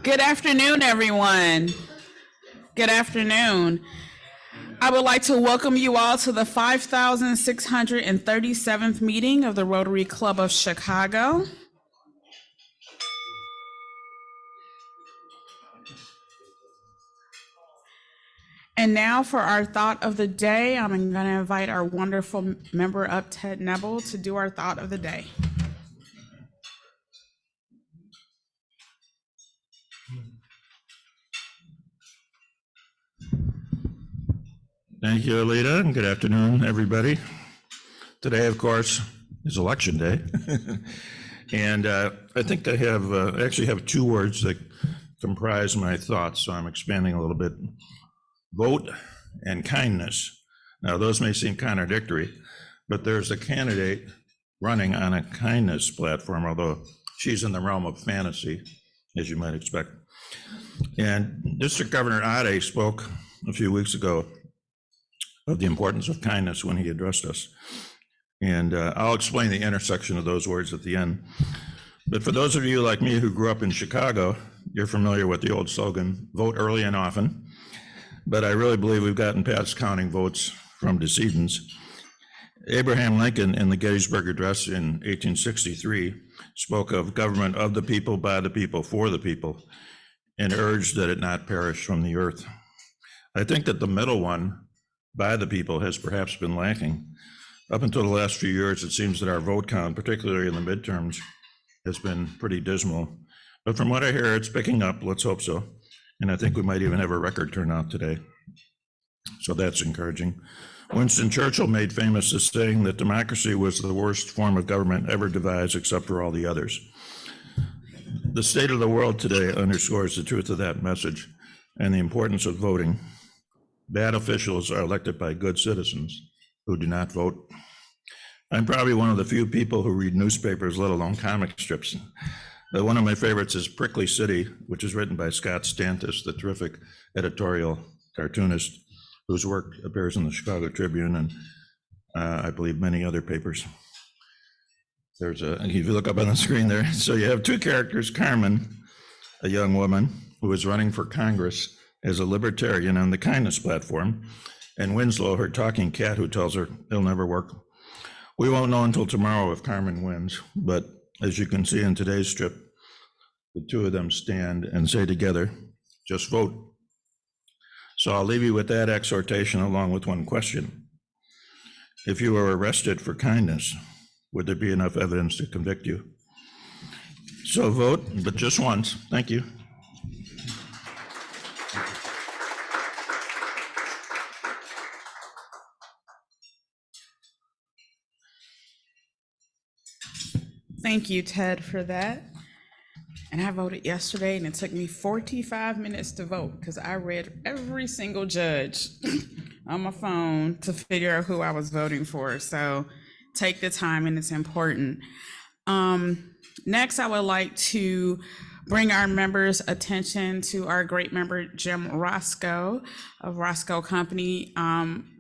Good afternoon, everyone. Good afternoon. I would like to welcome you all to the 5,637th meeting of the Rotary Club of Chicago. And now for our thought of the day, I'm going to invite our wonderful member up, Ted Nebel, to do our thought of the day. Thank you, Alita, and good afternoon, everybody. Today, of course, is Election Day. And I think I actually have two words that comprise my thoughts, so I'm expanding a little bit. Vote and kindness. Now, those may seem contradictory, but there's a candidate running on a kindness platform, although she's in the realm of fantasy, as you might expect. And District Governor Ade spoke a few weeks ago of the importance of kindness when he addressed us. And I'll explain the intersection of those words at the end. But for those of you like me who grew up in Chicago, you're familiar with the old slogan, vote early and often. But I really believe we've gotten past counting votes from decedents. Abraham Lincoln in the Gettysburg Address in 1863 spoke of government of the people, by the people, for the people, and urged that it not perish from the earth. I think that the middle one, by the people, has perhaps been lacking. Up until the last few years, it seems that our vote count, particularly in the midterms, has been pretty dismal. But from what I hear, it's picking up, let's hope so. And I think we might even have a record turnout today. So that's encouraging. Winston Churchill made famous as saying that democracy was the worst form of government ever devised except for all the others. The state of the world today underscores the truth of that message and the importance of voting. Bad officials are elected by good citizens who do not vote. I'm probably one of the few people who read newspapers, let alone comic strips. One of my favorites is Prickly City, which is written by Scott Stantis, the terrific editorial cartoonist whose work appears in the Chicago Tribune and I believe many other papers. If you look up on the screen there, so you have two characters, Carmen, a young woman who is running for Congress as a libertarian on the kindness platform, and Winslow, her talking cat, who tells her it'll never work. We won't know until tomorrow if Carmen wins, but as you can see in today's strip, the two of them stand and say together, just vote. So I'll leave you with that exhortation along with one question. If you were arrested for kindness, would there be enough evidence to convict you? So vote, but just once. Thank you. Thank you, Ted, for that. And I voted yesterday, and it took me 45 minutes to vote because I read every single judge on my phone to figure out who I was voting for. So take the time, and it's important. Next, I would like to bring our members' attention to our great member, Jim Roscoe of Roscoe Company.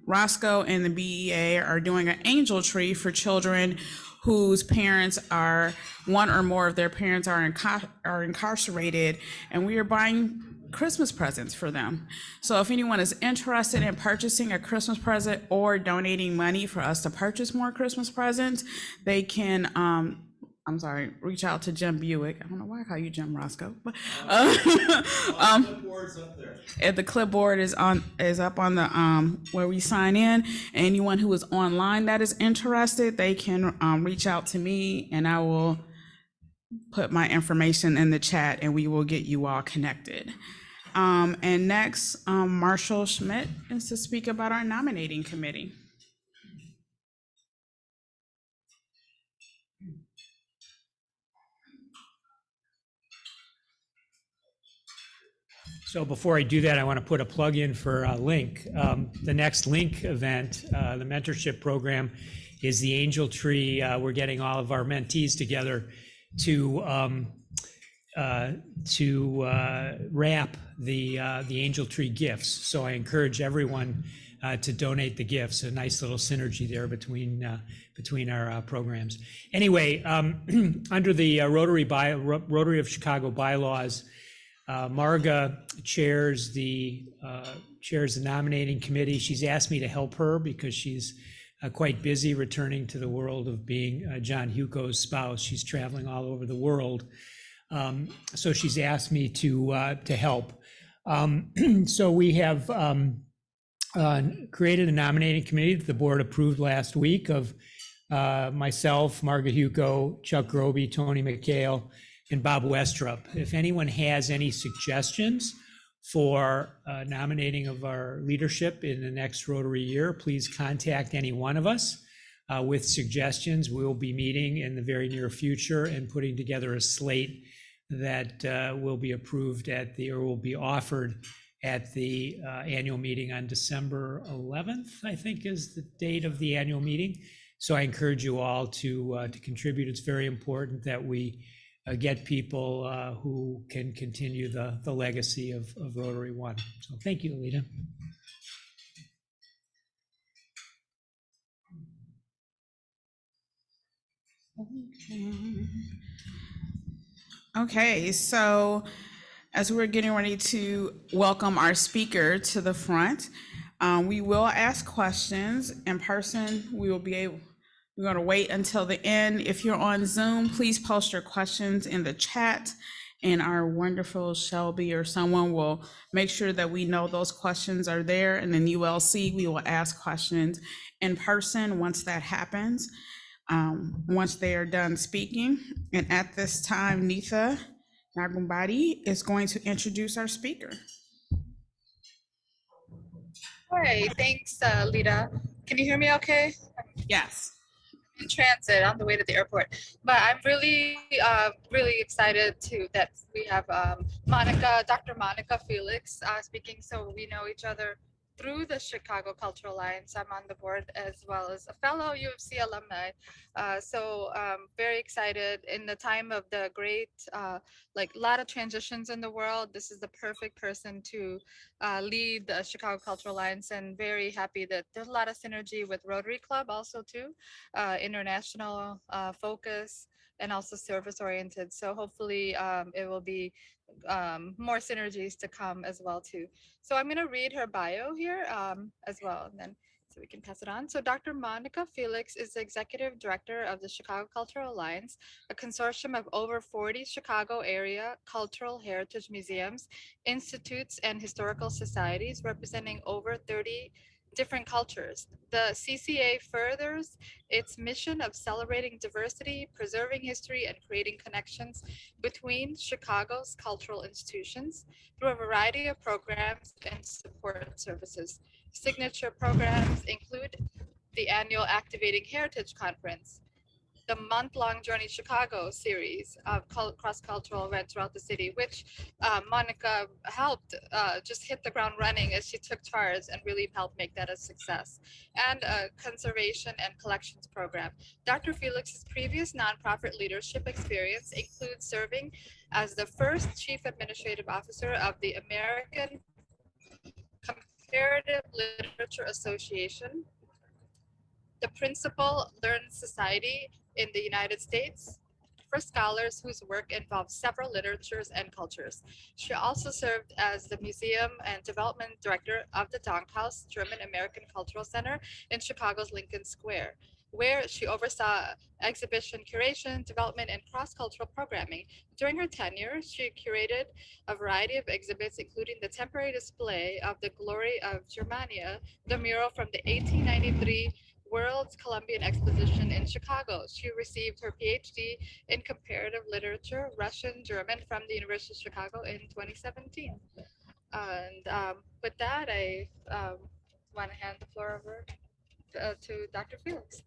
Roscoe and the BEA are doing an angel tree for children whose parents are, one or more of their parents are incarcerated, and we are buying Christmas presents for them. So if anyone is interested in purchasing a Christmas present or donating money for us to purchase more Christmas presents, they can, reach out to Jim Buick. I don't know why I call you Jim Roscoe, but clipboard's up there. The clipboard is up on the where we sign in. Anyone who is online that is interested, they can reach out to me, and I will put my information in the chat, and we will get you all connected. And next, Marshall Schmidt is to speak about our nominating committee. So before I do that, I want to put a plug in for Link. The next Link event, the mentorship program, is the Angel Tree. We're getting all of our mentees together to wrap the Angel Tree gifts. So I encourage everyone to donate the gifts. A nice little synergy there between our programs. Anyway, under the Rotary of Chicago bylaws, Marga chairs the nominating committee. She's asked me to help her because she's quite busy returning to the world of being John Huco's spouse. She's traveling all over the world. So she's asked me to help. So we have created a nominating committee that the board approved last week of myself, Margaret Huco, Chuck Groby, Tony McHale, and Bob Westrup. If anyone has any suggestions for nominating of our leadership in the next Rotary year, please contact any one of us with suggestions. We will be meeting in the very near future and putting together a slate that will be approved or will be offered at the annual meeting on December 11th, I think is the date of the annual meeting. So I encourage you all to contribute. It's very important that we get people who can continue the legacy of Rotary One. So thank you, Alita. Okay, so as we're getting ready to welcome our speaker to the front, we will ask questions in person. We're going to wait until the end. If you're on Zoom, please post your questions in the chat, and our wonderful Shelby or someone will make sure that we know those questions are there. And then ULC, we will ask questions in person once that happens, once they are done speaking. And at this time, Neetha Nagumbadi is going to introduce our speaker. All right, thanks, Lita. Can you hear me okay? Yes. In transit on the way to the airport, but I'm really excited that we have Dr. Monica Félix speaking. So we know each other through the Chicago Cultural Alliance. I'm on the board as well as a fellow U of C alumni. So very excited in the time of the great, like a lot of transitions in the world. This is the perfect person to lead the Chicago Cultural Alliance, and very happy that there's a lot of synergy with Rotary Club also too, international focus and also service oriented. So hopefully it will be more synergies to come as well too. So I'm going to read her bio here as well, and then so we can pass it on. So Dr. Monica Félix is the Executive Director of the Chicago Cultural Alliance, a consortium of over 40 Chicago area cultural heritage museums, institutes, and historical societies representing over 30 different cultures. The CCA furthers its mission of celebrating diversity, preserving history, and creating connections between Chicago's cultural institutions through a variety of programs and support services. Signature programs include the annual Activating Heritage Conference, the month-long Journey Chicago series of cross-cultural events throughout the city, which Monica helped just hit the ground running as she took charge and really helped make that a success. And a conservation and collections program. Dr. Félix's previous nonprofit leadership experience includes serving as the first Chief Administrative Officer of the American Comparative Literature Association, the Principal Learned Society in the United States, for scholars whose work involves several literatures and cultures. She also served as the Museum and Development Director of the Donkhaus German American Cultural Center in Chicago's Lincoln Square, where she oversaw exhibition curation, development, and cross-cultural programming. During her tenure, she curated a variety of exhibits, including the temporary display of The Glory of Germania, the mural from the 1893 World's Columbian Exposition in Chicago. She received her PhD in comparative literature, Russian, German from the University of Chicago in 2017. And with that, I want to hand the floor over to Dr. Félix.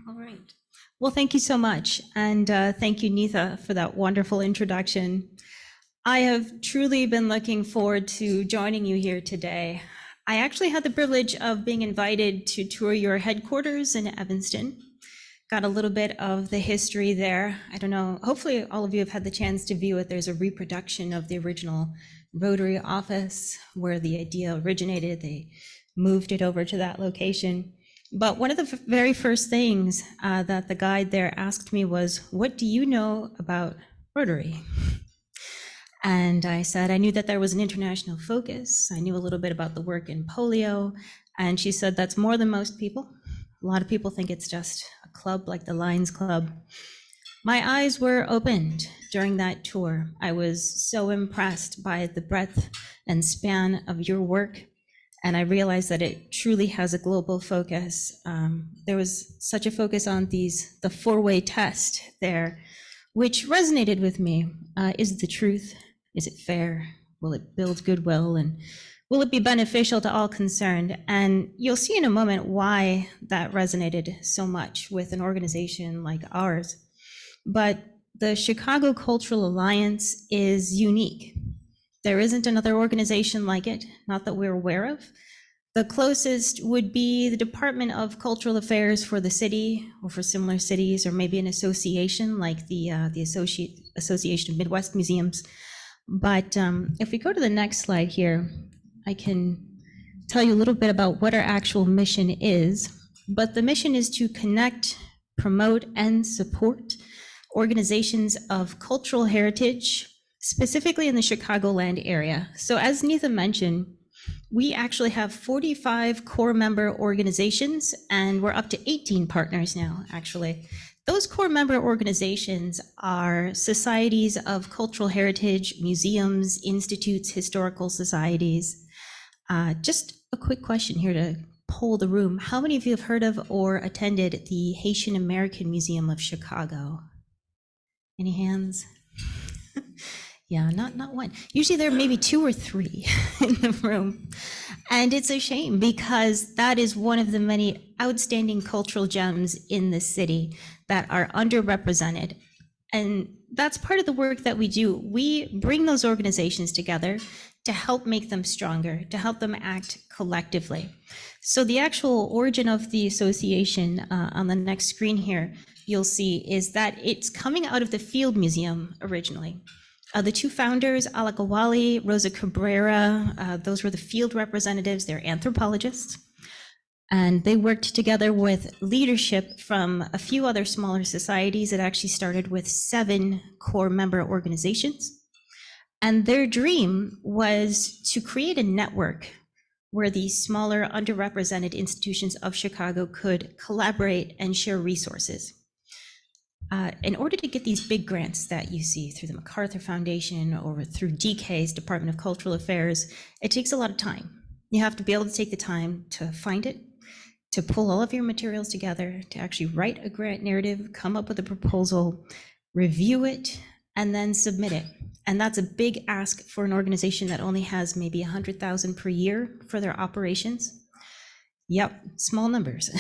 All right. Well, thank you so much. And thank you, Neetha, for that wonderful introduction. I have truly been looking forward to joining you here today. I actually had the privilege of being invited to tour your headquarters in Evanston. Got a little bit of the history there. I don't know, hopefully all of you have had the chance to view it. There's a reproduction of the original Rotary office where the idea originated. They moved it over to that location. But one of the very first things that the guide there asked me was, what do you know about Rotary? And I said, I knew that there was an international focus. I knew a little bit about the work in polio. And she said, that's more than most people. A lot of people think it's just a club like the Lions Club. My eyes were opened during that tour. I was so impressed by the breadth and span of your work. And I realized that it truly has a global focus. There was such a focus on the four-way test there, which resonated with me. Is it the truth? Is it fair? Will it build goodwill? And will it be beneficial to all concerned? And you'll see in a moment why that resonated so much with an organization like ours. But the Chicago Cultural Alliance is unique. There isn't another organization like it, not that we're aware of. The closest would be the Department of Cultural Affairs for the city or for similar cities, or maybe an association like the Association of Midwest Museums. But if we go to the next slide here, I can tell you a little bit about what our actual mission is. But the mission is to connect, promote, and support organizations of cultural heritage, specifically in the Chicagoland area. So as Neetha mentioned, we actually have 45 core member organizations, and we're up to 18 partners now, actually. Those core member organizations are societies of cultural heritage, museums, institutes, historical societies. Just a quick question here to poll the room. How many of you have heard of or attended the Haitian American Museum of Chicago? Any hands? Yeah, not one. Usually there are maybe two or three in the room. And it's a shame because that is one of the many outstanding cultural gems in the city that are underrepresented. And that's part of the work that we do. We bring those organizations together to help make them stronger, to help them act collectively. So the actual origin of the association on the next screen here, you'll see is that it's coming out of the Field Museum originally. The two founders, Alakawali, Rosa Cabrera, those were the field representatives. They're anthropologists. And they worked together with leadership from a few other smaller societies. It actually started with 7 core member organizations. And their dream was to create a network where these smaller, underrepresented institutions of Chicago could collaborate and share resources. In order to get these big grants that you see through the MacArthur Foundation or through DK's Department of Cultural Affairs, it takes a lot of time. You have to be able to take the time to find it, to pull all of your materials together, to actually write a grant narrative, come up with a proposal, review it, and then submit it. And that's a big ask for an organization that only has maybe 100,000 per year for their operations. Yep, small numbers.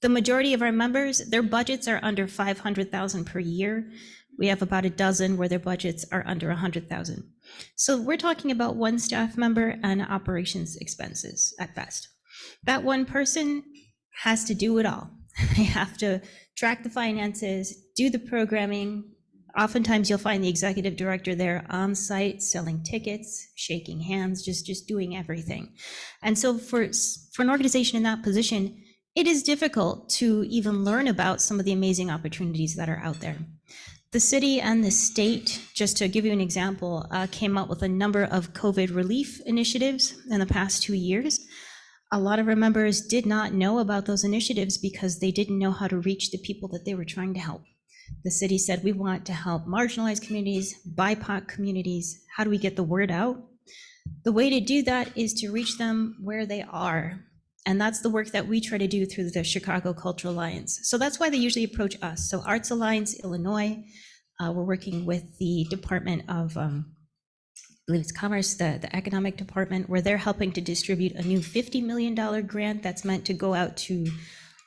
The majority of our members, their budgets are under 500,000 per year. We have about a dozen where their budgets are under 100,000. So we're talking about one staff member and operations expenses at best. That one person has to do it all. They have to track the finances, do the programming. Oftentimes you'll find the executive director there on site selling tickets, shaking hands, just doing everything. And so for an organization in that position, it is difficult to even learn about some of the amazing opportunities that are out there. The city and the state, just to give you an example, came up with a number of COVID relief initiatives in the past 2 years. A lot of our members did not know about those initiatives because they didn't know how to reach the people that they were trying to help. The city said, we want to help marginalized communities, BIPOC communities. How do we get the word out? The way to do that is to reach them where they are. And that's the work that we try to do through the Chicago Cultural Alliance. So that's why they usually approach us. So Arts Alliance, Illinois, we're working with the Department of, I believe it's Commerce, the Economic Department, where they're helping to distribute a new $50 million grant that's meant to go out to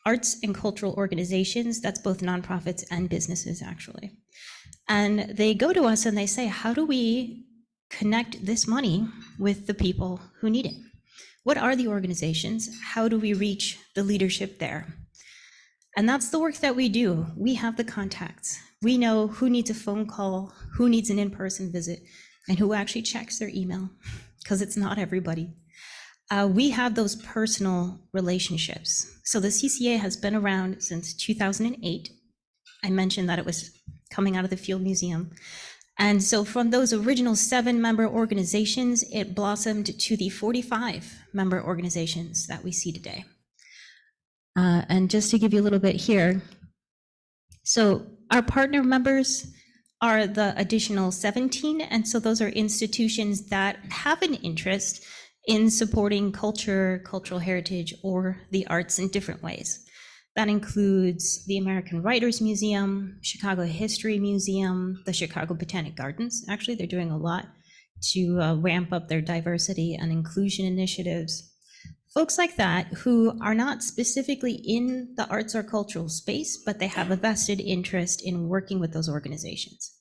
arts and cultural organizations. That's both nonprofits and businesses, actually. And they go to us and they say, how do we connect this money with the people who need it? What are the organizations? How do we reach the leadership there? And that's the work that we do. We have the contacts. We know who needs a phone call, who needs an in-person visit, and who actually checks their email, because it's not everybody. we have those personal relationships. So the CCA has been around since 2008. I mentioned that it was coming out of the Field Museum. And so from those original 7-member organizations, it blossomed to the 45-member organizations that we see today. And just to give you a little bit here, so our partner members are the additional 17, and so those are institutions that have an interest in supporting culture, cultural heritage, or the arts in different ways. That includes the American Writers Museum, Chicago History Museum, the Chicago Botanic Gardens. Actually, they're doing a lot to ramp up their diversity and inclusion initiatives. Folks like that who are not specifically in the arts or cultural space, but they have a vested interest in working with those organizations.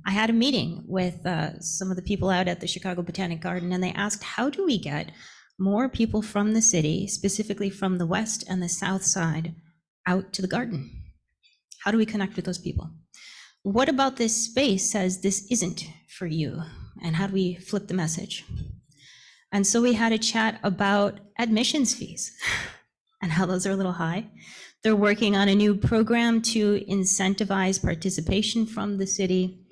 I had a meeting with some of the people out at the Chicago Botanic Garden, and they asked, how do we get more people from the city, specifically from the west and the south side, out to the garden? How do we connect with those people? What about this space says this isn't for you? And how do we flip the message? And so we had a chat about admissions fees and how those are a little high. They're working on a new program to incentivize participation from the city,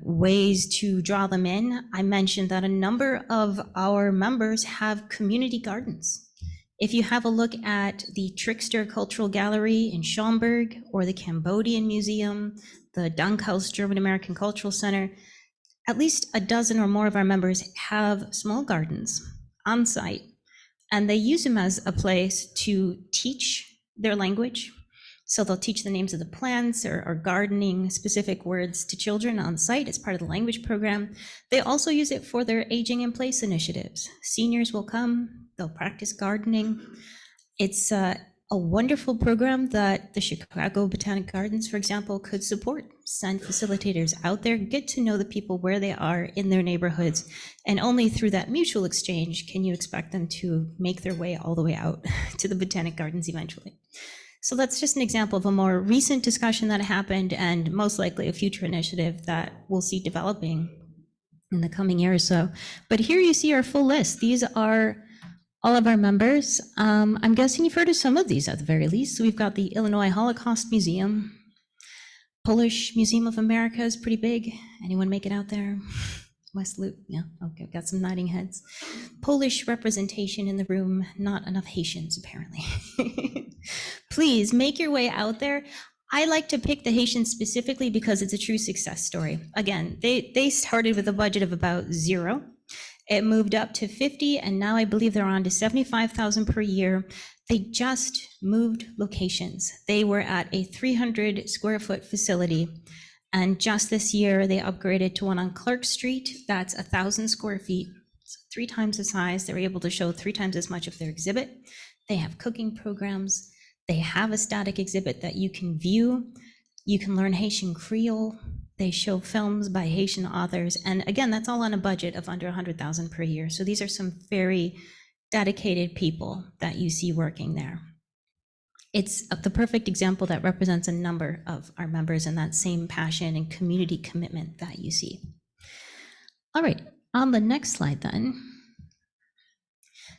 ways to draw them in. I mentioned that a number of our members have community gardens. If you have a look at the Trickster Cultural Gallery in Schaumburg, or the Cambodian Museum, the Dankhaus German American Cultural Center, at least a dozen or more of our members have small gardens on site, and they use them as a place to teach their language. So they'll teach the names of the plants or gardening specific words to children on site as part of the language program. They also use it for their aging in place initiatives. Seniors will come, they'll practice gardening. It's a wonderful program that the Chicago Botanic Gardens, for example, could support. Send facilitators out there, get to know the people where they are in their neighborhoods, and only through that mutual exchange can you expect them to make their way all the way out to the Botanic Gardens eventually. So that's just an example of a more recent discussion that happened, and most likely a future initiative that we'll see developing in the coming year or so. But here you see our full list. These are all of our members. I'm guessing you've heard of some of these at the very least. So we've got the Illinois Holocaust Museum. Polish Museum of America is pretty big. Anyone make it out there? West Loop, yeah, okay, got some nodding heads. Polish representation in the room, not enough Haitians apparently. Please make your way out there. I like to pick the Haitians specifically because it's a true success story. Again, they started with a budget of about 0. It moved up to 50, and now I believe they're on to 75,000 per year. They just moved locations. They were at a 300 square foot facility, and just this year they upgraded to one on Clark Street. That's 1,000 square feet, so 3 times the size. They're able to show 3 times as much of their exhibit. They have cooking programs. They have a static exhibit that you can view. You can learn Haitian Creole. They show films by Haitian authors. And again, that's all on a budget of under 100,000 per year. So these are some very dedicated people that you see working there. It's the perfect example that represents a number of our members and that same passion and community commitment that you see. All right, on the next slide then.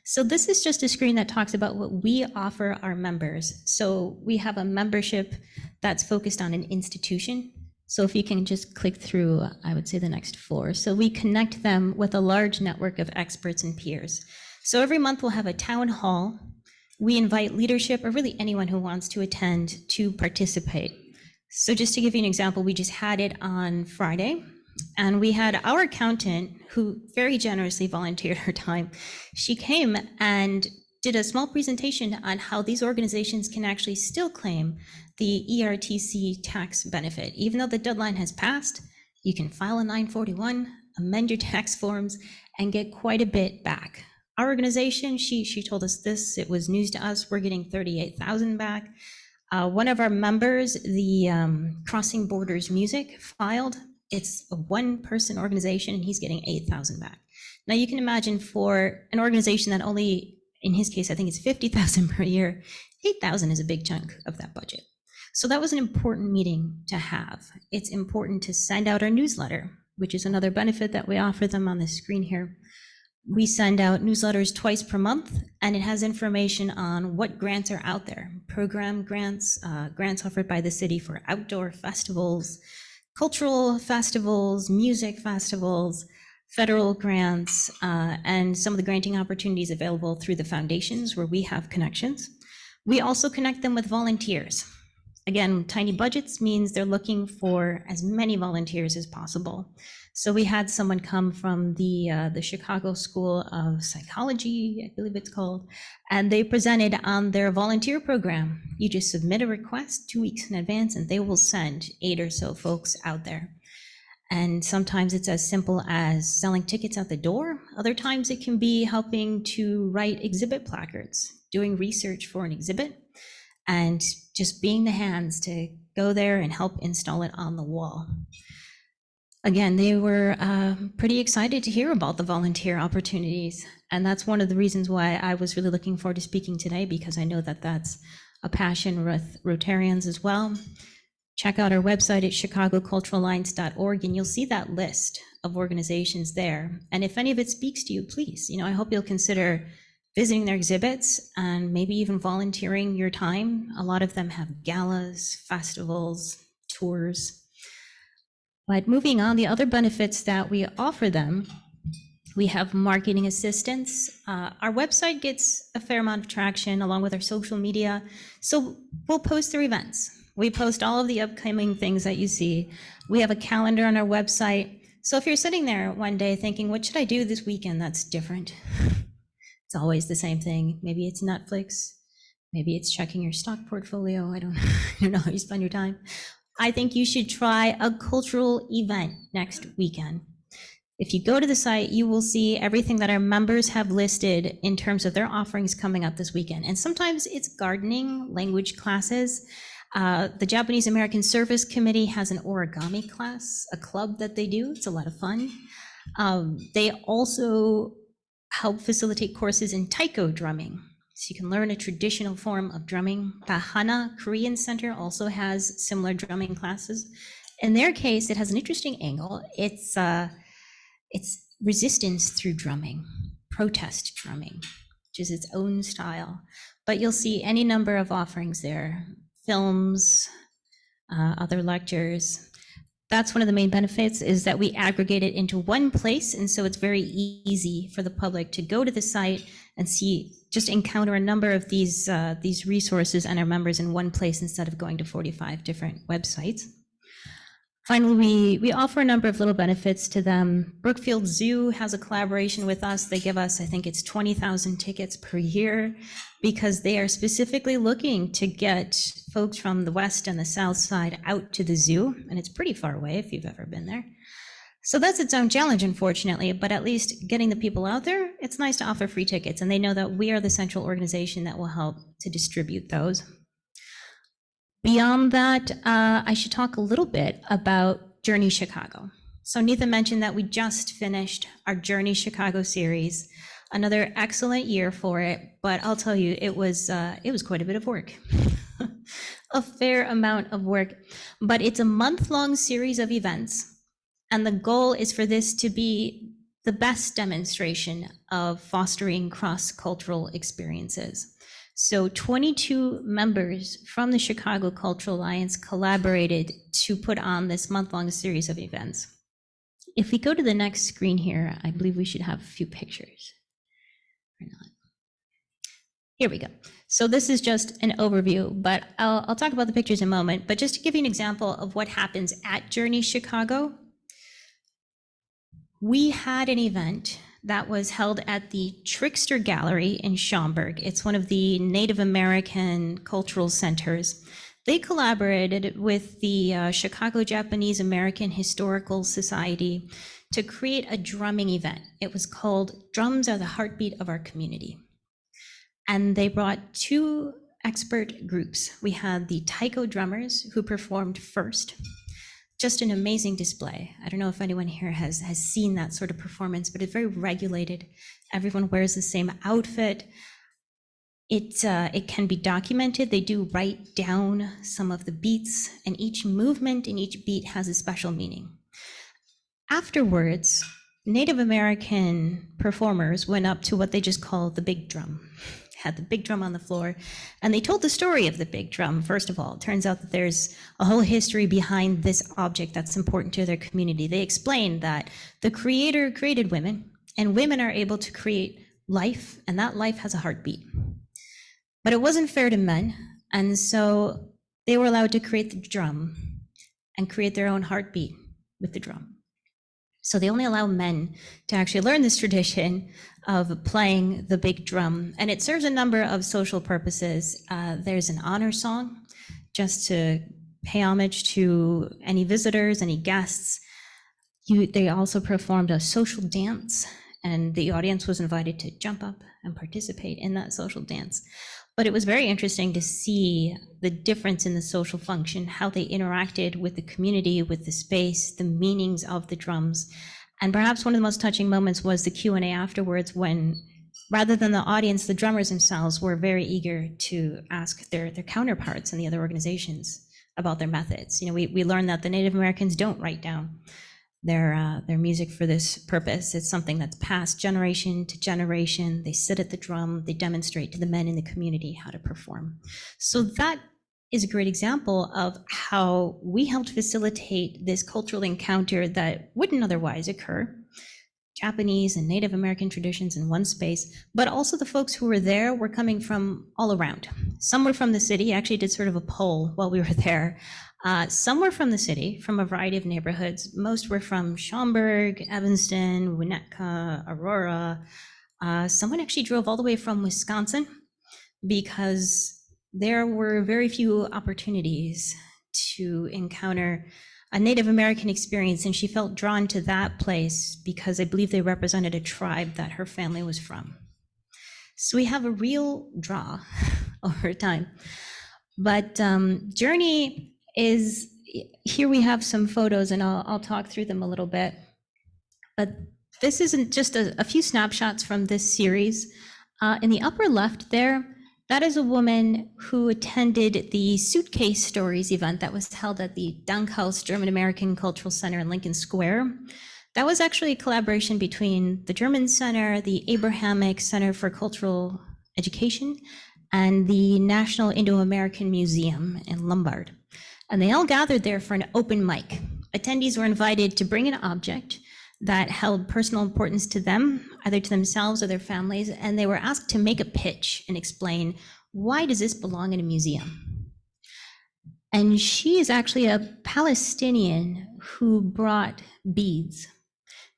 So this is just a screen that talks about what we offer our members. So we have a membership that's focused on an institution. So if you can just click through, I would say the next 4. So we connect them with a large network of experts and peers. So every month we'll have a town hall. We invite leadership, or really anyone who wants to attend, to participate. So just to give you an example, we just had it on Friday, and we had our accountant, who very generously volunteered her time. She came and did a small presentation on how these organizations can actually still claim the ERTC tax benefit. Even though the deadline has passed, you can file a 941, amend your tax forms, and get quite a bit back. Our organization, she told us this, it was news to us, we're getting 38,000 back. One of our members, the Crossing Borders Music, filed. It's a 1-person organization, and he's getting 8,000 back. Now you can imagine for an organization that only, in his case, I think it's 50,000 per year, 8,000 is a big chunk of that budget. So that was an important meeting to have. It's important to send out our newsletter, which is another benefit that we offer them on the screen here. We send out newsletters twice per month, and it has information on what grants are out there. Program grants, grants offered by the city for outdoor festivals, cultural festivals, music festivals, federal grants, and some of the granting opportunities available through the foundations where we have connections. We also connect them with volunteers. Again, tiny budgets means they're looking for as many volunteers as possible. So we had someone come from the Chicago School of Psychology, I believe it's called, and they presented on their volunteer program. You just submit a request 2 weeks in advance and they will send 8 or so folks out there. And sometimes it's as simple as selling tickets at the door. Other times it can be helping to write exhibit placards, doing research for an exhibit, and just being the hands to go there and help install it on the wall. Again, they were pretty excited to hear about the volunteer opportunities. And that's one of the reasons why I was really looking forward to speaking today, because I know that that's a passion with Rotarians as well. Check out our website at chicagoculturalalliance.org, and you'll see that list of organizations there. And if any of it speaks to you, please, I hope you'll consider visiting their exhibits and maybe even volunteering your time. A lot of them have galas, festivals, tours. But moving on, the other benefits that we offer them, we have marketing assistance. Our website gets a fair amount of traction along with our social media. So we'll post their events. We post all of the upcoming things that you see. We have a calendar on our website. So if you're sitting there one day thinking, what should I do this weekend that's different? It's always the same thing. Maybe it's Netflix. Maybe it's checking your stock portfolio. I don't know how you spend your time. I think you should try a cultural event next weekend. If you go to the site, you will see everything that our members have listed in terms of their offerings coming up this weekend. And sometimes it's gardening, language classes. The Japanese American Service Committee has an origami class, a club that they do. It's a lot of fun. They also help facilitate courses in taiko drumming. So you can learn a traditional form of drumming. The Hana Korean Center also has similar drumming classes. In their case, it has an interesting angle. It's resistance through drumming, protest drumming, which is its own style. But you'll see any number of offerings there, films, other lectures. That's one of the main benefits, is that we aggregate it into one place. And so it's very easy for the public to go to the site and just encounter a number of these resources and our members in one place instead of going to 45 different websites. Finally, we offer a number of little benefits to them. Brookfield Zoo has a collaboration with us. They give us, I think it's 20,000 tickets per year, because they are specifically looking to get folks from the west and the south side out to the zoo. And it's pretty far away if you've ever been there. So that's its own challenge, unfortunately, but at least getting the people out there, it's nice to offer free tickets. And they know that we are the central organization that will help to distribute those. Beyond that, I should talk a little bit about Journey Chicago. So Neetha mentioned that we just finished our Journey Chicago series, another excellent year for it, but I'll tell you, it was quite a bit of work, a fair amount of work, but it's a month-long series of events. And the goal is for this to be the best demonstration of fostering cross-cultural experiences. So 22 members from the Chicago Cultural Alliance collaborated to put on this month-long series of events. If we go to the next screen here, I believe we should have a few pictures. Or not. Here we go. So this is just an overview, but I'll talk about the pictures in a moment. But just to give you an example of what happens at Journey Chicago, we had an event that was held at the Trickster Gallery in Schaumburg. It's one of the Native American cultural centers. They collaborated with the Chicago Japanese American Historical Society to create a drumming event. It was called Drums Are the Heartbeat of Our Community. And they brought 2 expert groups. We had the taiko drummers who performed first. Just an amazing display. I don't know if anyone here has seen that sort of performance, but it's very regulated. Everyone wears the same outfit. It can be documented. They do write down some of the beats, and each movement in each beat has a special meaning. Afterwards, Native American performers went up to what they just call the big drum, had the big drum on the floor, and they told the story of the big drum. First of all, it turns out that there's a whole history behind this object that's important to their community. They explained that the creator created women, and women are able to create life, and that life has a heartbeat. But it wasn't fair to men, and so they were allowed to create the drum and create their own heartbeat with the drum. So they only allow men to actually learn this tradition of playing the big drum. And it serves a number of social purposes. There's an honor song just to pay homage to any visitors, any guests. They also performed a social dance, and the audience was invited to jump up and participate in that social dance. But it was very interesting to see the difference in the social function, how they interacted with the community, with the space, the meanings of the drums. And perhaps one of the most touching moments was the Q&A afterwards, when rather than the audience, the drummers themselves were very eager to ask their counterparts in the other organizations about their methods. You know, we learned that the Native Americans don't write down their music for this purpose. It's something that's passed generation to generation. They sit at the drum, they demonstrate to the men in the community how to perform. So that is a great example of how we helped facilitate this cultural encounter that wouldn't otherwise occur. Japanese and Native American traditions in one space, but also the folks who were there were coming from all around. Some were from the city. I actually did sort of a poll while we were there. Some were from the city, from a variety of neighborhoods. Most were from Schaumburg, Evanston, Winnetka, Aurora. Someone actually drove all the way from Wisconsin because there were very few opportunities to encounter a Native American experience, and she felt drawn to that place because I believe they represented a tribe that her family was from. So we have a real draw over time. But Journey is, here we have some photos, and I'll talk through them a little bit. But this isn't just a few snapshots from this series. In the upper left there, that is a woman who attended the Suitcase Stories event that was held at the Dankhaus German American Cultural Center in Lincoln Square. That was actually a collaboration between the German Center, the Abrahamic Center for Cultural Education, and the National Indo-American Museum in Lombard. And they all gathered there for an open mic. Attendees were invited to bring an object that held personal importance to them, either to themselves or their families, and they were asked to make a pitch and explain, why does this belong in a museum? And she is actually a Palestinian who brought beads.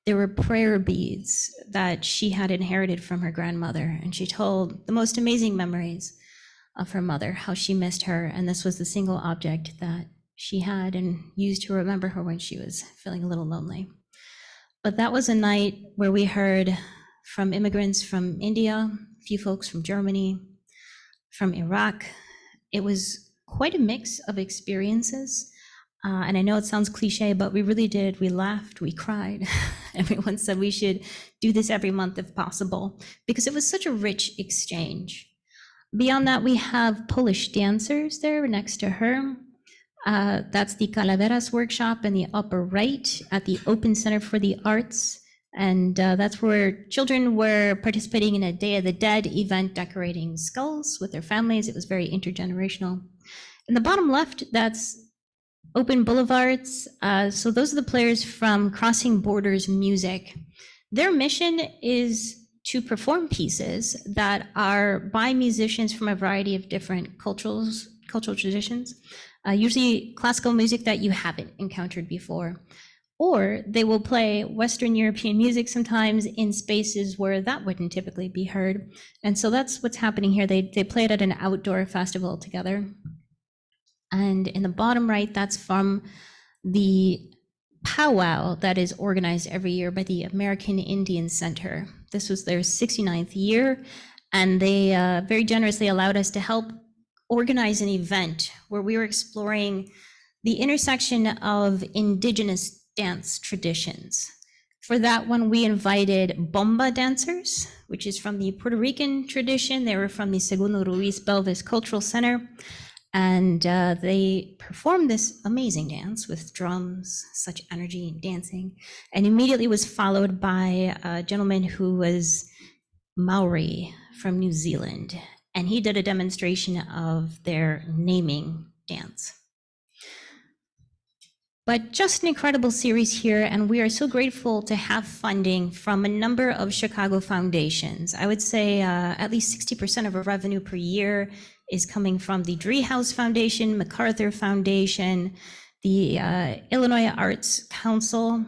There were prayer beads that she had inherited from her grandmother, and she told the most amazing memories of her mother, how she missed her, and this was the single object that she had and used to remember her when she was feeling a little lonely. But that was a night where we heard from immigrants from India, a few folks from Germany, from Iraq. It was quite a mix of experiences. And I know it sounds cliche, but we really did. We laughed, we cried. Everyone said we should do this every month if possible, because it was such a rich exchange. Beyond that, we have Polish dancers there next to her. That's the Calaveras workshop in the upper right at the Open Center for the Arts. And that's where children were participating in a Day of the Dead event, decorating skulls with their families. It was very intergenerational. In the bottom left, that's Open Boulevards. So those are the players from Crossing Borders Music. Their mission is to perform pieces that are by musicians from a variety of different cultural traditions. Usually classical music that you haven't encountered before, or they will play Western European music sometimes in spaces where that wouldn't typically be heard. And so that's what's happening here. They play it at an outdoor festival together. And in the bottom right, that's from the powwow that is organized every year by the American Indian Center. This was their 69th year, and they very generously allowed us to help organize an event where we were exploring the intersection of indigenous dance traditions. For that one, we invited bomba dancers, which is from the Puerto Rican tradition. They were from the Segundo Ruiz Belvis Cultural Center. And they performed this amazing dance with drums, such energy and dancing, and immediately was followed by a gentleman who was Maori from New Zealand, and he did a demonstration of their naming dance. But just an incredible series here, and we are so grateful to have funding from a number of Chicago foundations. I would say at least 60% of our revenue per year is coming from the Driehaus Foundation, MacArthur Foundation, the Illinois Arts Council,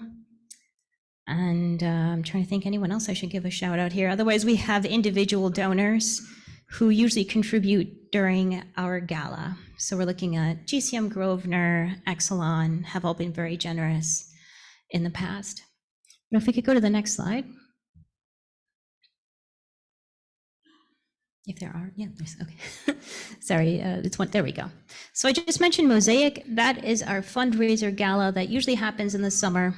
and I'm trying to think anyone else I should give a shout out here. Otherwise, we have individual donors who usually contribute during our gala. So we're looking at GCM Grosvenor, Exelon, have all been very generous in the past. But if we could go to the next slide. If there are, yeah, there's, okay. Sorry, it's one, there we go. So I just mentioned Mosaic. That is our fundraiser gala that usually happens in the summer.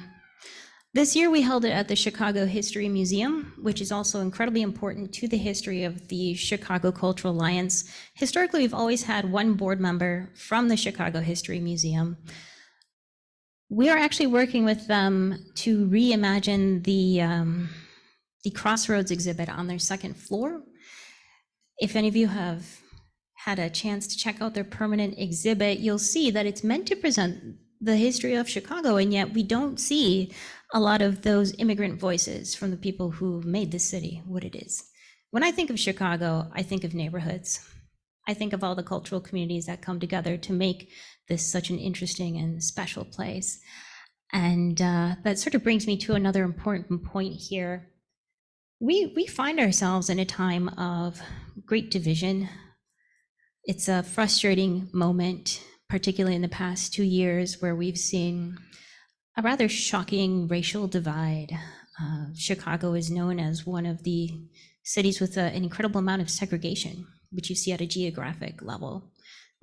This year we held it at the Chicago History Museum, which is also incredibly important to the history of the Chicago Cultural Alliance. Historically, we've always had one board member from the Chicago History Museum. We are actually working with them to reimagine the Crossroads exhibit on their second floor. If any of you have had a chance to check out their permanent exhibit, you'll see that it's meant to present the history of Chicago, and yet we don't see a lot of those immigrant voices from the people who made this city what it is. When I think of Chicago, I think of neighborhoods. I think of all the cultural communities that come together to make this such an interesting and special place. And that sort of brings me to another important point here. We find ourselves in a time of great division. It's a frustrating moment, particularly in the past 2 years, where we've seen a rather shocking racial divide. Chicago is known as one of the cities with an incredible amount of segregation, which you see at a geographic level.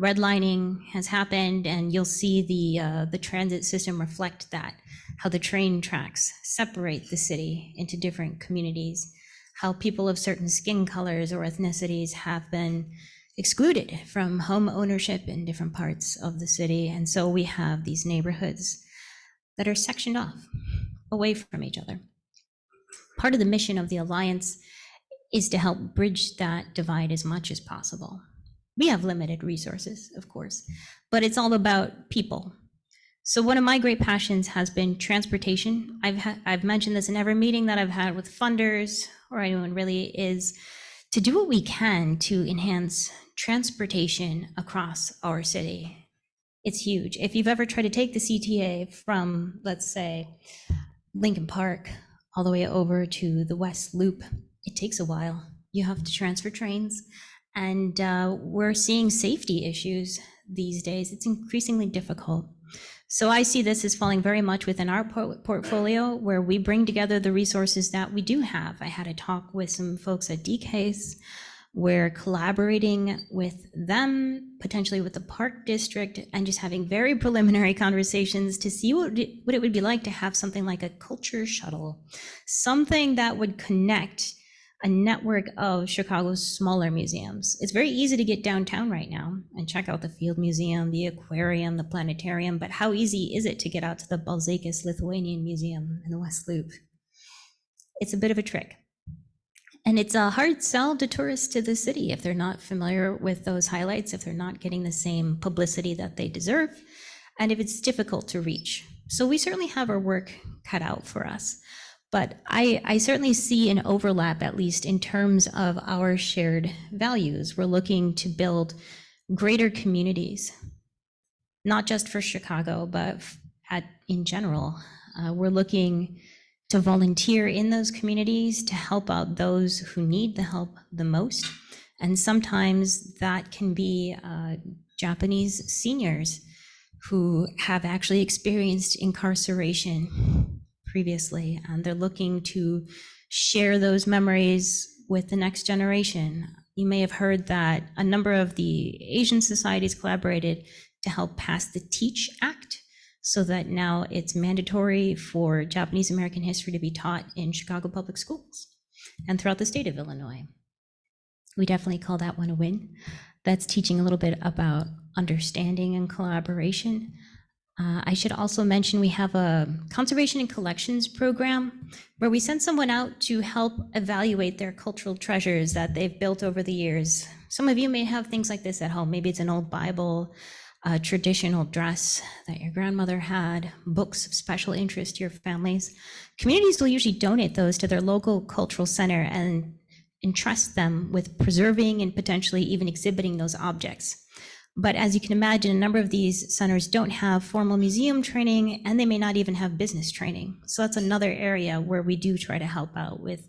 Redlining has happened, and you'll see the transit system reflect that, how the train tracks separate the city into different communities, how people of certain skin colors or ethnicities have been excluded from home ownership in different parts of the city. And so we have these neighborhoods that are sectioned off, away from each other. Part of the mission of the Alliance is to help bridge that divide as much as possible. We have limited resources, of course, but it's all about people. So one of my great passions has been transportation. I've mentioned this in every meeting that I've had with funders or anyone really, is to do what we can to enhance transportation across our city. It's huge. If you've ever tried to take the CTA from, let's say, Lincoln Park all the way over to the West Loop, it takes a while. You have to transfer trains, and we're seeing safety issues these days. It's increasingly difficult. So I see this as falling very much within our portfolio, where we bring together the resources that we do have. I had a talk with some folks at DCASE. We're collaborating with them, potentially with the Park District, and just having very preliminary conversations to see what it would be like to have something like a culture shuttle, something that would connect a network of Chicago's smaller museums. It's very easy to get downtown right now and check out the Field Museum, the Aquarium, the Planetarium, but how easy is it to get out to the Balzacis Lithuanian Museum in the West Loop? It's a bit of a trick. And it's a hard sell to tourists to the city if they're not familiar with those highlights, if they're not getting the same publicity that they deserve, and if it's difficult to reach. So we certainly have our work cut out for us. But I certainly see an overlap, at least in terms of our shared values. We're looking to build greater communities, not just for Chicago, but in general. We're looking to volunteer in those communities to help out those who need the help the most. And sometimes that can be Japanese seniors who have actually experienced incarceration previously, and they're looking to share those memories with the next generation. You may have heard that a number of the Asian societies collaborated to help pass the TEACH Act, so that now it's mandatory for Japanese American history to be taught in Chicago public schools and throughout the state of Illinois. We definitely call that one a win. That's teaching a little bit about understanding and collaboration. I should also mention we have a conservation and collections program where we send someone out to help evaluate their cultural treasures that they've built over the years. Some of you may have things like this at home. Maybe it's an old Bible, a traditional dress that your grandmother had, books of special interest to your families. Communities will usually donate those to their local cultural center and entrust them with preserving and potentially even exhibiting those objects. But as you can imagine, a number of these centers don't have formal museum training, and they may not even have business training. So that's another area where we do try to help out with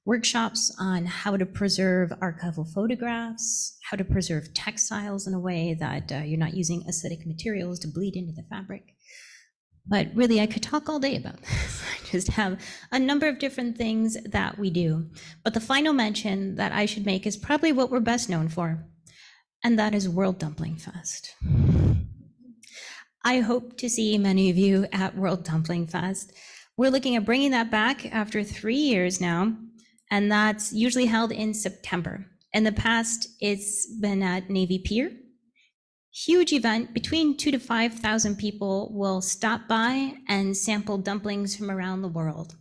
workshops on how to preserve archival photographs, how to preserve textiles in a way that you're not using acidic materials to bleed into the fabric. But really, I could talk all day about this. I just have a number of different things that we do. But the final mention that I should make is probably what we're best known for, and that is World Dumpling Fest. I hope to see many of you at World Dumpling Fest. We're looking at bringing that back after 3 years now, and that's usually held in September. In the past, it's been at Navy Pier. Huge event, between 2,000 to 5,000 people will stop by and sample dumplings from around the world.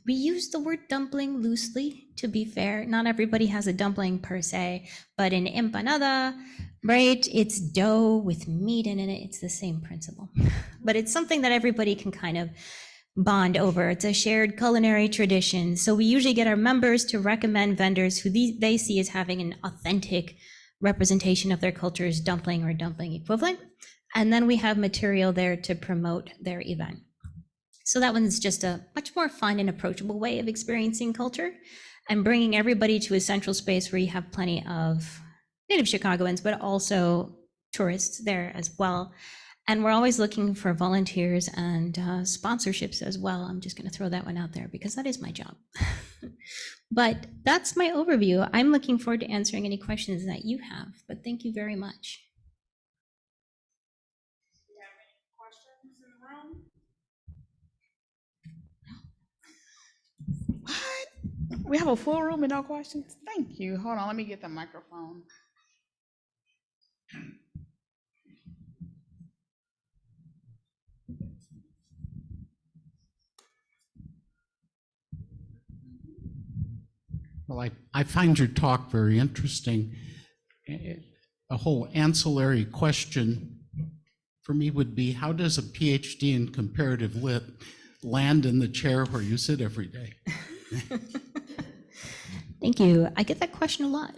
We use the word dumpling loosely, to be fair. Not everybody has a dumpling per se, but an empanada, right? It's dough with meat in it. It's the same principle, but it's something that everybody can kind of bond over. It's a shared culinary tradition. So we usually get our members to recommend vendors who they see as having an authentic representation of their culture's dumpling or dumpling equivalent. And then we have material there to promote their event. So that one's just a much more fun and approachable way of experiencing culture and bringing everybody to a central space where you have plenty of native Chicagoans, but also tourists there as well. And we're always looking for volunteers and sponsorships as well. I'm just going to throw that one out there because that is my job. But that's my overview. I'm looking forward to answering any questions that you have, but thank you very much. Do you have any questions in the room? What? We have a full room and no questions? Thank you. Hold on, let me get the microphone. Well, I find your talk very interesting. A whole ancillary question for me would be, how does a PhD in comparative lit land in the chair where you sit every day? Thank you. I get that question a lot.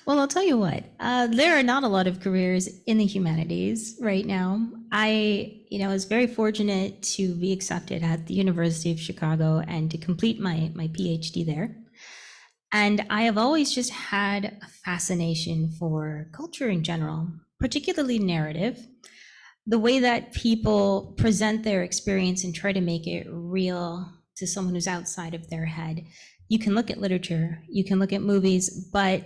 Well, I'll tell you what, there are not a lot of careers in the humanities right now. I was very fortunate to be accepted at the University of Chicago and to complete my PhD there. And I have always just had a fascination for culture in general, particularly narrative, the way that people present their experience and try to make it real to someone who's outside of their head. You can look at literature, you can look at movies, but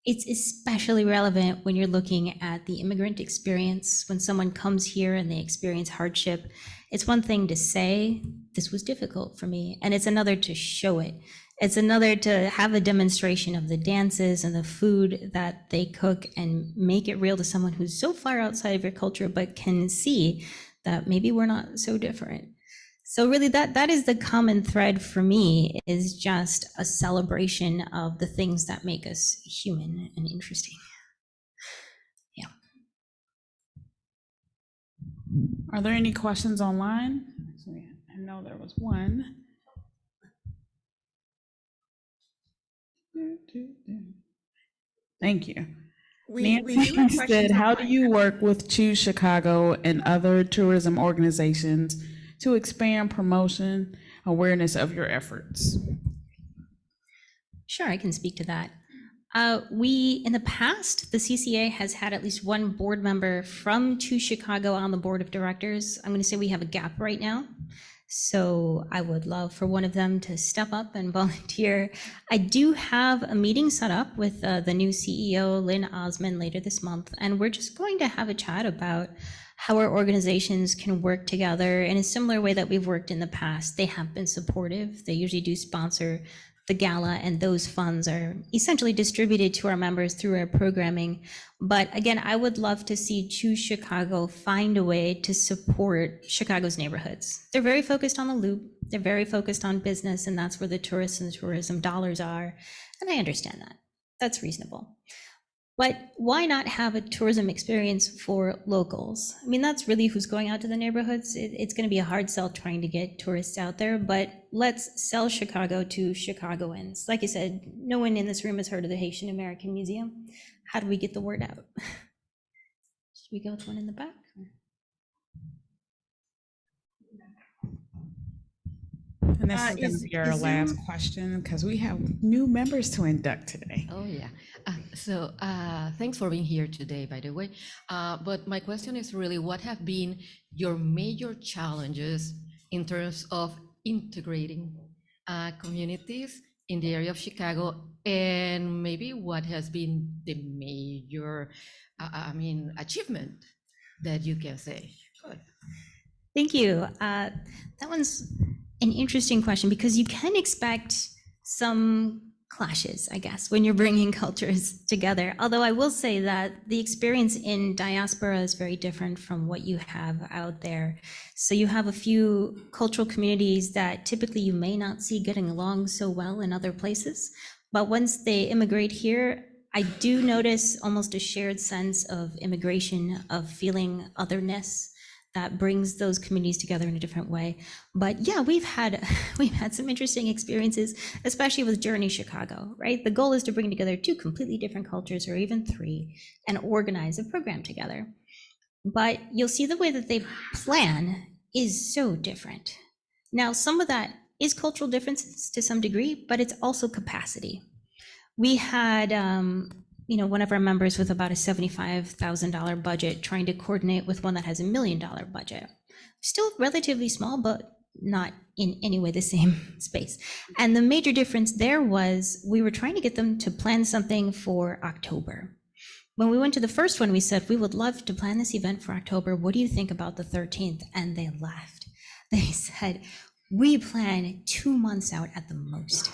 it's especially relevant when you're looking at the immigrant experience. When someone comes here and they experience hardship, it's one thing to say, this was difficult for me, and it's another to show it. It's another to have a demonstration of the dances and the food that they cook and make it real to someone who's so far outside of your culture, but can see that maybe we're not so different. So really that is the common thread for me, is just a celebration of the things that make us human and interesting. Yeah. Are there any questions online? I know there was one. Thank you. We do have Nancy questions said, how do online. you work with Choose Chicago and other tourism organizations to expand promotion awareness of your efforts? Sure, I can speak to that. In the past, the CCA has had at least one board member from Choose Chicago on the board of directors. I'm going to say we have a gap right now. So I would love for one of them to step up and volunteer. I do have a meeting set up with the new CEO, Lynn Osmond, later this month, and we're just going to have a chat about how our organizations can work together in a similar way that we've worked in the past. They have been supportive. They usually do sponsor the gala, and those funds are essentially distributed to our members through our programming. But again, I would love to see Choose Chicago find a way to support Chicago's neighborhoods. They're very focused on the Loop. They're very focused on business, and that's where the tourists and the tourism dollars are. And I understand that. That's reasonable. But why not have a tourism experience for locals? I mean, that's really who's going out to the neighborhoods. It's going to be a hard sell trying to get tourists out there, but let's sell Chicago to Chicagoans. Like I said, no one in this room has heard of the Haitian American Museum. How do we get the word out? Should we go with one in the back? And this is going to be our last question because we have new members to induct today. Oh, yeah. Thanks for being here today, by the way. But my question is really, what have been your major challenges in terms of integrating communities in the area of Chicago? And maybe what has been the major, achievement that you can say? Good. Thank you. That one's an interesting question because you can expect some clashes, I guess, when you're bringing cultures together. Although I will say that the experience in diaspora is very different from what you have out there. So you have a few cultural communities that typically you may not see getting along so well in other places. But once they immigrate here, I do notice almost a shared sense of immigration, of feeling otherness, that brings those communities together in a different way. But yeah, we've had some interesting experiences, especially with Journey Chicago, right? The goal is to bring together 2 completely different cultures, or even 3, and organize a program together. But you'll see the way that they plan is so different. Now, some of that is cultural differences to some degree, but it's also capacity. We had one of our members with about a $75,000 budget trying to coordinate with one that has $1 million budget. Still relatively small, but not in any way the same space. And the major difference there was we were trying to get them to plan something for October. When we went to the first one, we said, we would love to plan this event for October. What do you think about the 13th? And they laughed. They said, we plan 2 months out at the most.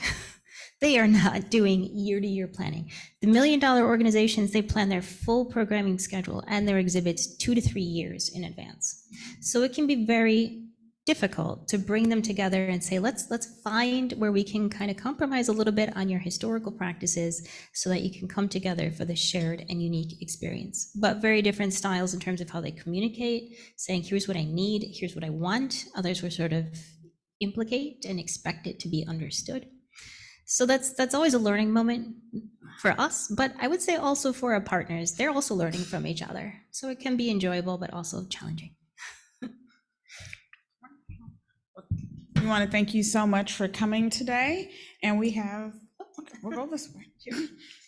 They are not doing year-to-year planning. The $1 million organizations, they plan their full programming schedule and their exhibits 2 to 3 years in advance. So it can be very difficult to bring them together and say, let's find where we can kind of compromise a little bit on your historical practices so that you can come together for the shared and unique experience. But very different styles in terms of how they communicate, saying, here's what I need, here's what I want. Others were sort of implicate and expect it to be understood. So that's always a learning moment for us, but I would say also for our partners, they're also learning from each other. So it can be enjoyable, but also challenging. We want to thank you so much for coming today. And we have, we'll go this way.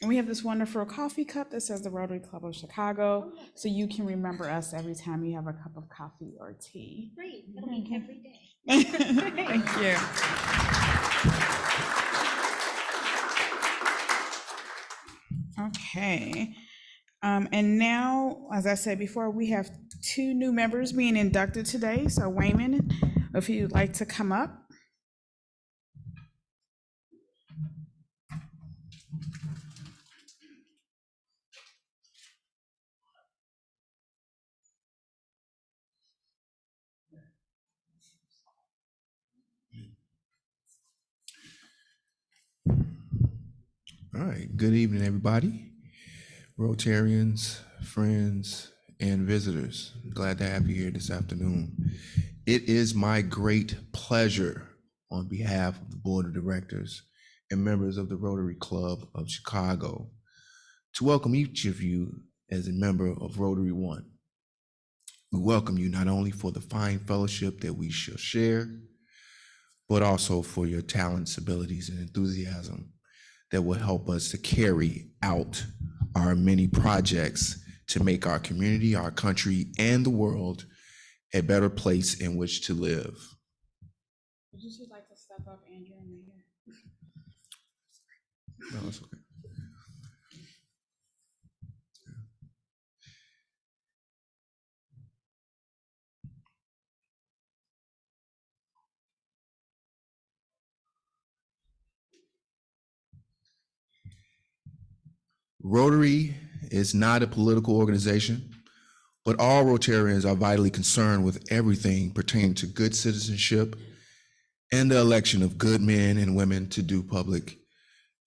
And we have this wonderful coffee cup that says the Rotary Club of Chicago. So you can remember us every time you have a cup of coffee or tea. Great, that'll make every day. Thank you. Okay. And now, as I said before, we have 2 new members being inducted today. So Wayman, if you'd like to come up. All right, good evening, everybody. Rotarians, friends, and visitors. Glad to have you here this afternoon. It is my great pleasure on behalf of the Board of Directors and members of the Rotary Club of Chicago to welcome each of you as a member of Rotary One. We welcome you not only for the fine fellowship that we shall share, but also for your talents, abilities, and enthusiasm that will help us to carry out our many projects to make our community, our country, and the world a better place in which to live. Would you like to step up, Andrew, and Mayor? No, that's okay. Rotary is not a political organization, but all Rotarians are vitally concerned with everything pertaining to good citizenship and the election of good men and women to do public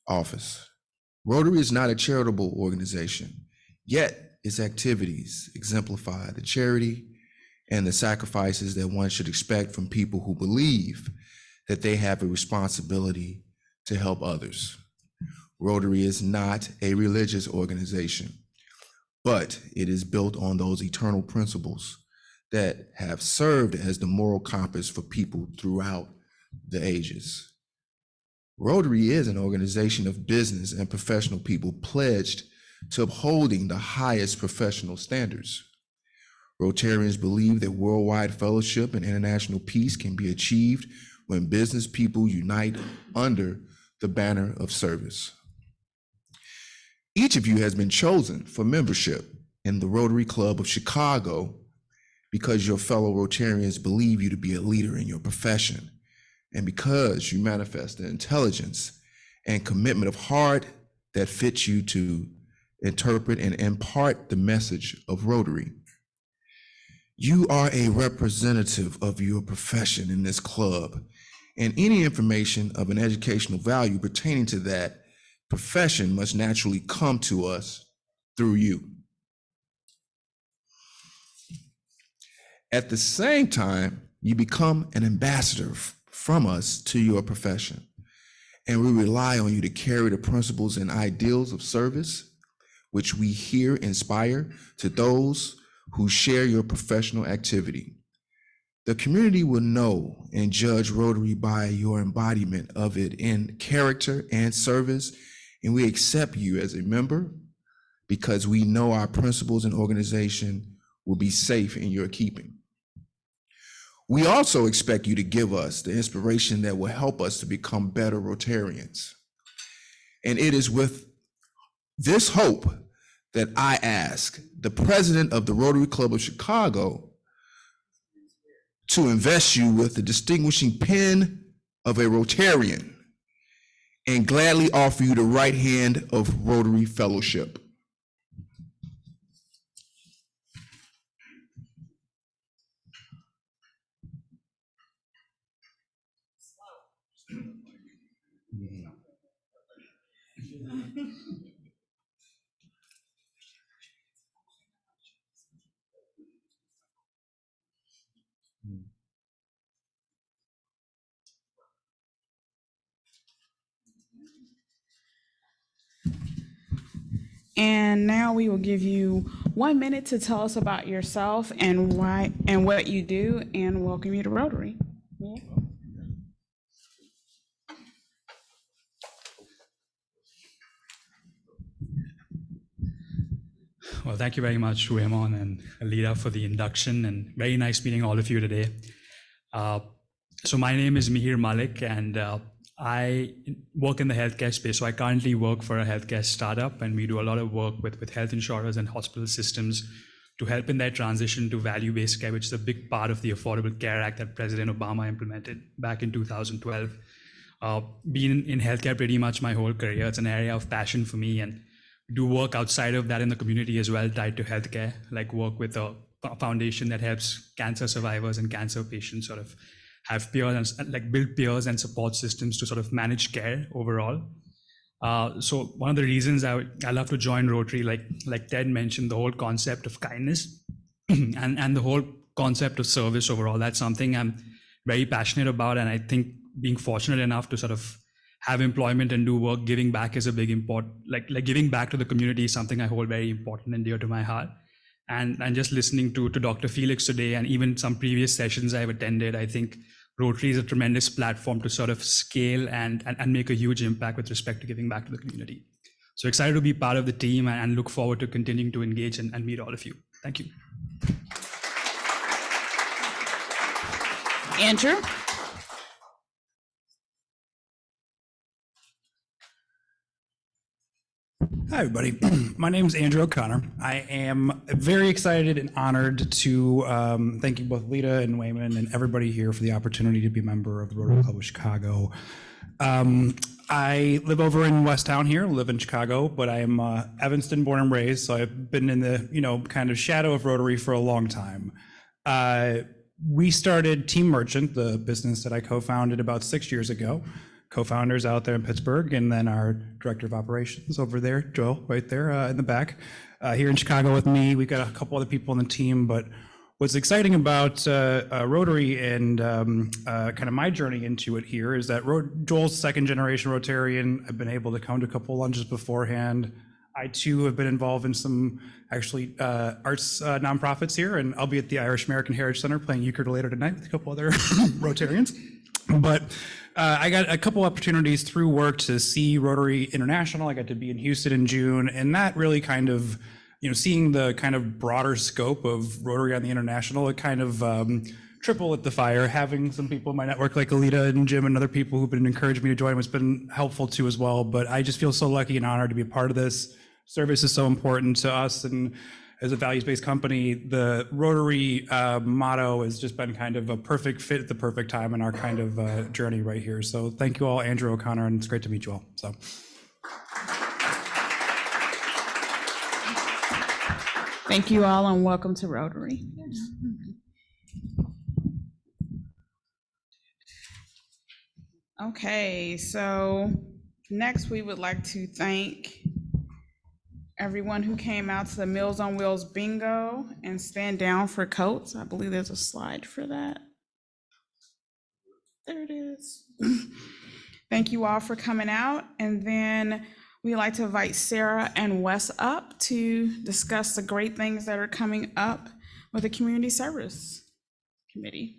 office. Rotary is not a charitable organization, yet its activities exemplify the charity and the sacrifices that one should expect from people who believe that they have a responsibility to help others. Rotary is not a religious organization, but it is built on those eternal principles that have served as the moral compass for people throughout the ages. Rotary is an organization of business and professional people pledged to upholding the highest professional standards. Rotarians believe that worldwide fellowship and international peace can be achieved when business people unite under the banner of service. Each of you has been chosen for membership in the Rotary Club of Chicago because your fellow Rotarians believe you to be a leader in your profession, and because you manifest the intelligence and commitment of heart that fits you to interpret and impart the message of Rotary. You are a representative of your profession in this club, and any information of an educational value pertaining to that profession must naturally come to us through you. At the same time, you become an ambassador from us to your profession, and we rely on you to carry the principles and ideals of service, which we here inspire to those who share your professional activity. The community will know and judge Rotary by your embodiment of it in character and service, and we accept you as a member because we know our principles and organization will be safe in your keeping. We also expect you to give us the inspiration that will help us to become better Rotarians. And it is with this hope that I ask the president of the Rotary Club of Chicago to invest you with the distinguishing pen of a Rotarian and gladly offer you the right hand of Rotary Fellowship. And now we will give you 1 minute to tell us about yourself and why and what you do, and welcome you to Rotary. Yeah. Well, thank you very much, Raymond and Alida, for the induction, and very nice meeting all of you today. So my name is Mihir Malik, and I work in the healthcare space. So I currently work for a healthcare startup, and we do a lot of work with health insurers and hospital systems to help in their transition to value-based care, which is a big part of the Affordable Care Act that President Obama implemented back in 2012. Been in healthcare pretty much my whole career. It's an area of passion for me, and do work outside of that in the community as well, tied to healthcare, like work with a foundation that helps cancer survivors and cancer patients sort of have peers and like build peers and support systems to sort of manage care overall. So one of the reasons I love to join Rotary, like Ted mentioned, the whole concept of kindness and the whole concept of service overall, that's something I'm very passionate about. And I think being fortunate enough to sort of have employment and do work, giving back is a big like giving back to the community is something I hold very important and dear to my heart. And just listening to Dr. Félix today, and even some previous sessions I've attended, I think Rotary is a tremendous platform to sort of scale and make a huge impact with respect to giving back to the community. So excited to be part of the team and look forward to continuing to engage and meet all of you. Thank you. Andrew? Hi, everybody. My name is Andrew O'Connor. I am very excited and honored to thank you both Lita and Wayman and everybody here for the opportunity to be a member of the Rotary Club of Chicago. I live over in West Town here, live in Chicago, but I am Evanston born and raised, so I've been in the, kind of shadow of Rotary for a long time. We started Team Merchant, the business that I co-founded about 6 years ago. Co-founders out there in Pittsburgh, and then our director of operations over there, Joel, right there in the back. Here in Chicago with me, we've got a couple other people on the team, but what's exciting about Rotary and kind of my journey into it here is that Joel's second generation Rotarian. I've been able to come to a couple lunches beforehand. I too have been involved in some actually arts nonprofits here, and I'll be at the Irish American Heritage Center playing euchre later tonight with a couple other Rotarians. But I got a couple opportunities through work to see Rotary International. I got to be in Houston in June, and that really kind of, seeing the kind of broader scope of Rotary on the international, it kind of triple lit the fire. Having some people in my network like Alita and Jim and other people who've been encouraging me to join has been helpful too as well. But I just feel so lucky and honored to be a part of this. Service is so important to us, and as a values-based company, the Rotary motto has just been kind of a perfect fit at the perfect time in our kind of journey right here. So thank you all, Andrew O'Connor, and it's great to meet you all. So. Thank you all and welcome to Rotary. Okay, so next we would like to thank everyone who came out to the Meals on Wheels bingo and stand down for coats. I believe there's a slide for that. There it is. Thank you all for coming out. And then we'd like to invite Sarah and Wes up to discuss the great things that are coming up with the Community Service Committee.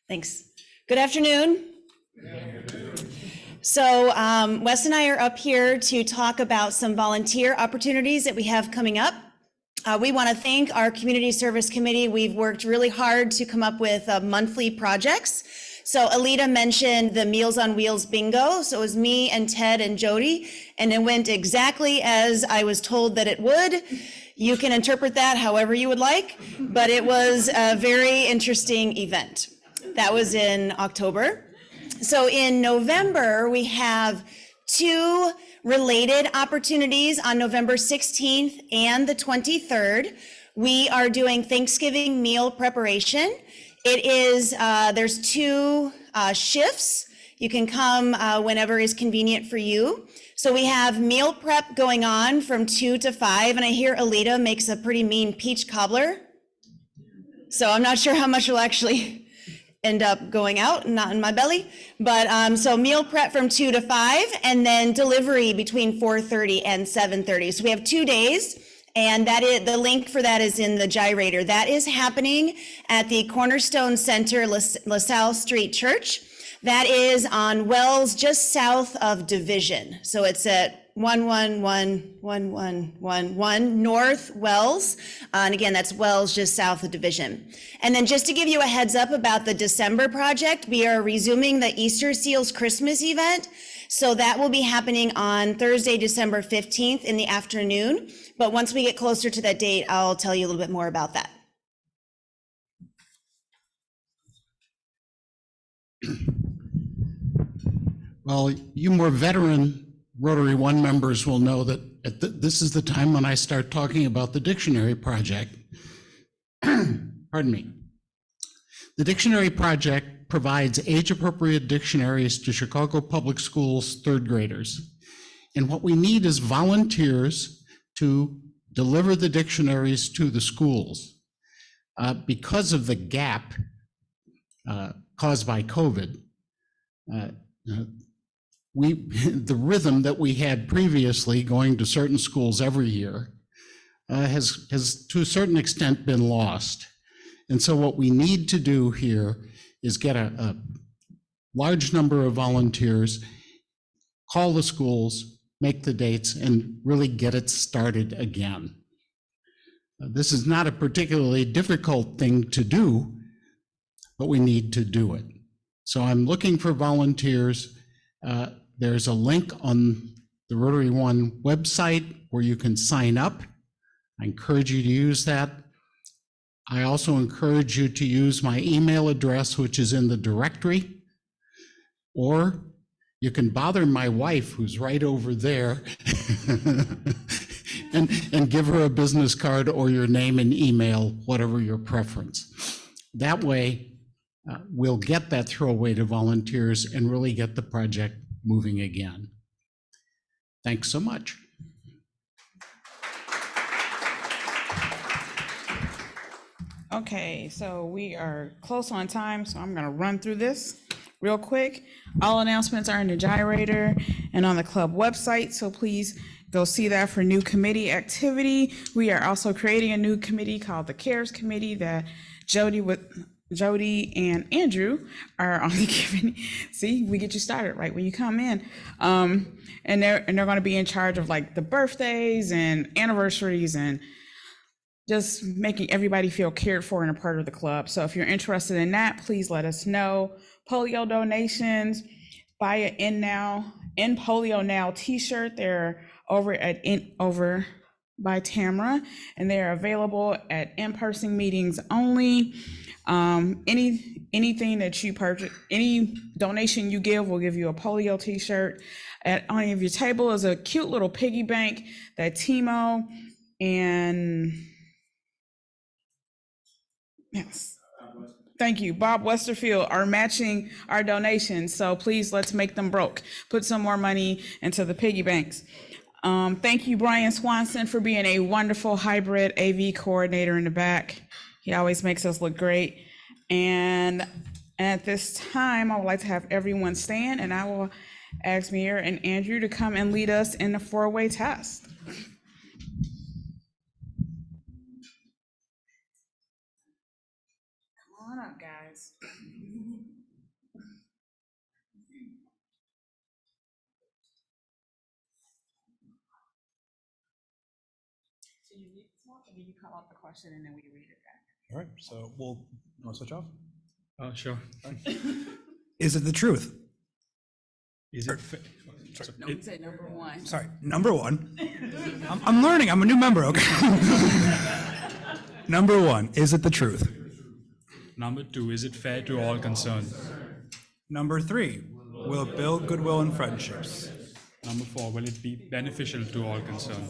Thanks. Good afternoon. So Wes and I are up here to talk about some volunteer opportunities that we have coming up. We want to thank our Community Service Committee. We've worked really hard to come up with monthly projects. So Alita mentioned the Meals on Wheels bingo. So it was me and Ted and Jody, and it went exactly as I was told that it would. You can interpret that however you would like, but it was a very interesting event. That was in October. So in November, we have two related opportunities on November 16th and the 23rd. We are doing Thanksgiving meal preparation. It is, there's two shifts. You can come whenever is convenient for you. So we have meal prep going on from 2 to 5, and I hear Alita makes a pretty mean peach cobbler. So I'm not sure how much will actually end up going out and not in my belly. But so meal prep from 2 to 5, and then delivery between 4:30 and 7:30. So we have 2 days, and that is, the link for that is in the gyrator. That is happening at the Cornerstone Center, LaSalle Street Church. That is on Wells, just south of Division. So it's at 11111 North Wells. And again, that's Wells just south of Division. And then just to give you a heads up about the December project, we are resuming the Easter Seals Christmas event. So that will be happening on Thursday, December 15th in the afternoon. But once we get closer to that date, I'll tell you a little bit more about that. Well, you more veteran Rotary One members will know that this is the time when I start talking about the dictionary project. Pardon me. The dictionary project provides age-appropriate dictionaries to Chicago Public Schools third graders. And what we need is volunteers to deliver the dictionaries to the schools. Because of the gap caused by COVID, the rhythm that we had previously going to certain schools every year has to a certain extent been lost. And so what we need to do here is get a large number of volunteers, call the schools, make the dates, and really get it started again. This is not a particularly difficult thing to do, but we need to do it. So I'm looking for volunteers. There's a link on the Rotary One website where you can sign up. I encourage you to use that. I also encourage you to use my email address, which is in the directory, or you can bother my wife, who's right over there, and give her a business card or your name and email, whatever your preference. That way, we'll get that throwaway to volunteers and really get the project moving again. Thanks so much. Okay, so we are close on time, so I'm gonna run through this real quick. All announcements are in the gyrator and on the club website, so please go see that for new committee activity. We are also creating a new committee called the CARES Committee that Jody and Andrew are on the committee. See, we get you started right when you come in. And they're gonna be in charge of like the birthdays and anniversaries and just making everybody feel cared for and a part of the club. So if you're interested in that, please let us know. Polio donations, buy an In Polio Now t-shirt. They're over by Tamara, and they're available at in-person meetings only. Anything that you purchase, any donation you give will give you a polio t-shirt. On your table is a cute little piggy bank that Timo and yes. Thank you. Bob Westerfield are matching our donations. So please, let's make them broke. Put some more money into the piggy banks. Thank you, Brian Swanson, for being a wonderful hybrid AV coordinator in the back. He always makes us look great. And at this time, I would like to have everyone stand, and I will ask Mayor and Andrew to come and lead us in the four-way test. Come on up, guys. So you read this one, or do you call out the question and then we read it back? All right, so we'll switch off. Sure. Is it the truth? Is it? No, we say number one. Sorry, number one. I'm learning, I'm a new member, okay? Number one, is it the truth? Number two, is it fair to all concerned? Number three, will it build goodwill and friendships? Number four, will it be beneficial to all concerned?